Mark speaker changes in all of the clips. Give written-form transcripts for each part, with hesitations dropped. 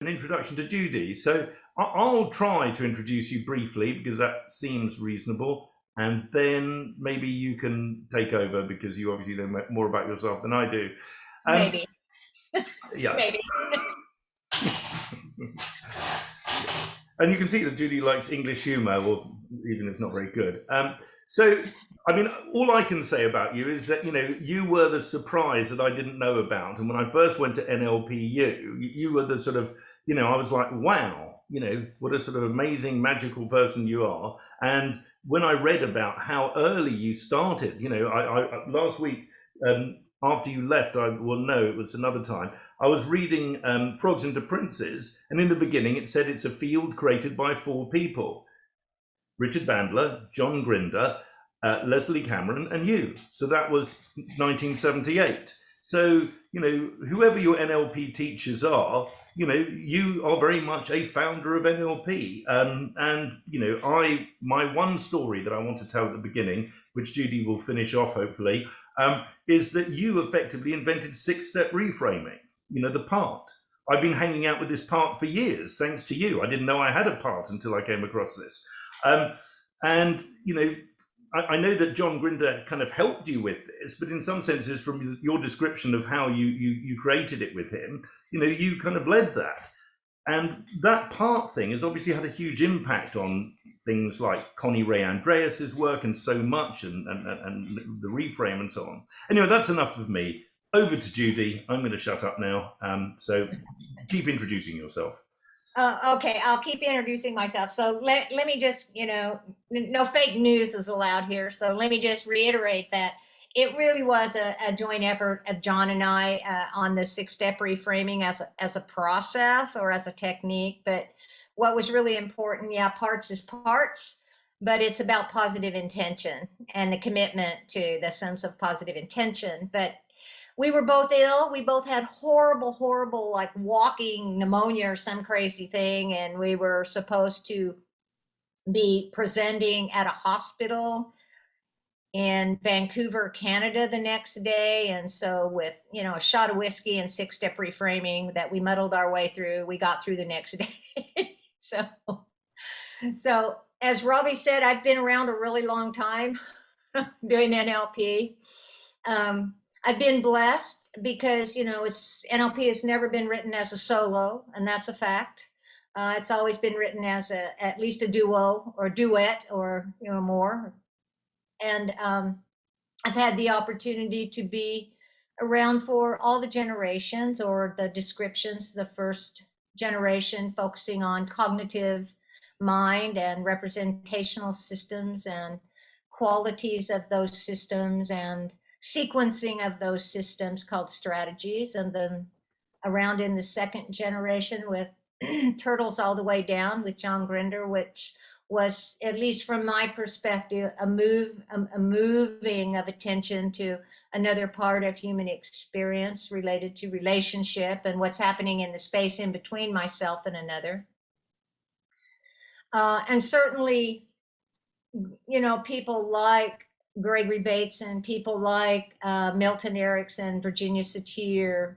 Speaker 1: an introduction to Judy. So I'll try to introduce you briefly because that seems reasonable. And then maybe you can take over because you obviously know more about yourself than I do.
Speaker 2: Maybe.
Speaker 1: Yeah.
Speaker 2: Maybe.
Speaker 1: And you can see that Judy likes English humour, or even if it's not very good. So, I mean, all I can say about you is that, you know, you were the surprise that I didn't know about. And when I first went to NLPU, you were the sort of, you know, I was like, wow, you know, what a sort of amazing, magical person you are. And when I read about how early you started, you know, I last week, after you left, it was another time, I was reading Frogs into Princes, and in the beginning it said it's a field created by 4 people: Richard Bandler, John Grinder, Leslie Cameron, and you. So that was 1978. So, you know, whoever your NLP teachers are, you know, you are very much a founder of NLP. And, you know, my one story that I want to tell at the beginning, which Judy will finish off hopefully, is that you effectively invented 6-step reframing, you know, the part. I've been hanging out with this part for years, thanks to you. I didn't know I had a part until I came across this. And, you know, I know that John Grinder kind of helped you with this, but in some senses, from your description of how you created it with him, you know, you kind of led that. And that part thing has obviously had a huge impact on things like Connie Ray Andreas's work and so much, and the reframe and so on. Anyway, that's enough of me. Over to Judy. I'm going to shut up now. So keep introducing yourself.
Speaker 2: Okay, I'll keep introducing myself. So let me just, you know, no fake news is allowed here. So let me just reiterate that it really was a joint effort of John and I on the 6-step reframing as a process or as a technique. But what was really important, yeah, parts is parts, but it's about positive intention and the commitment to the sense of positive intention. But we were both ill. We both had horrible, like walking pneumonia or some crazy thing. And we were supposed to be presenting at a hospital in Vancouver, Canada the next day. And so with, you know, a shot of whiskey and 6-step reframing that we muddled our way through, we got through the next day. So as Robbie said, I've been around a really long time doing NLP. I've been blessed because, you know, NLP has never been written as a solo, and that's a fact. It's always been written as at least a duo or duet or, you know, more. And I've had the opportunity to be around for all the generations or the descriptions. The first generation focusing on cognitive mind and representational systems and qualities of those systems and sequencing of those systems called strategies. And then around in the second generation with Turtles All the Way Down with John Grinder, which was, at least from my perspective, a moving of attention to another part of human experience related to relationship and what's happening in the space in between myself and another. And certainly, you know, people like Gregory Bates and people like Milton Erickson, Virginia Satir,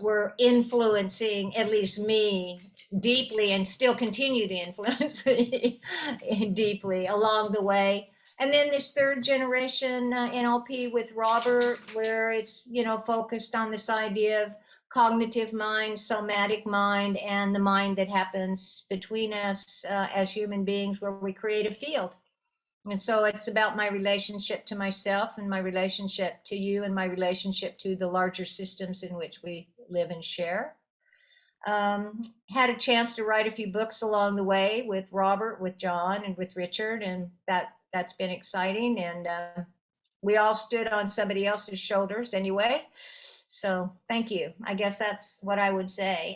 Speaker 2: were influencing at least me deeply and still continue to influence me deeply along the way. And then this third generation NLP with Robert, where it's, you know, focused on this idea of cognitive mind, somatic mind, and the mind that happens between us as human beings, where we create a field. And so it's about my relationship to myself and my relationship to you and my relationship to the larger systems in which we live and share. Had a chance to write a few books along the way with Robert, with John, and with Richard, and that's been exciting. And we all stood on somebody else's shoulders anyway. So thank you. I guess that's what I would say.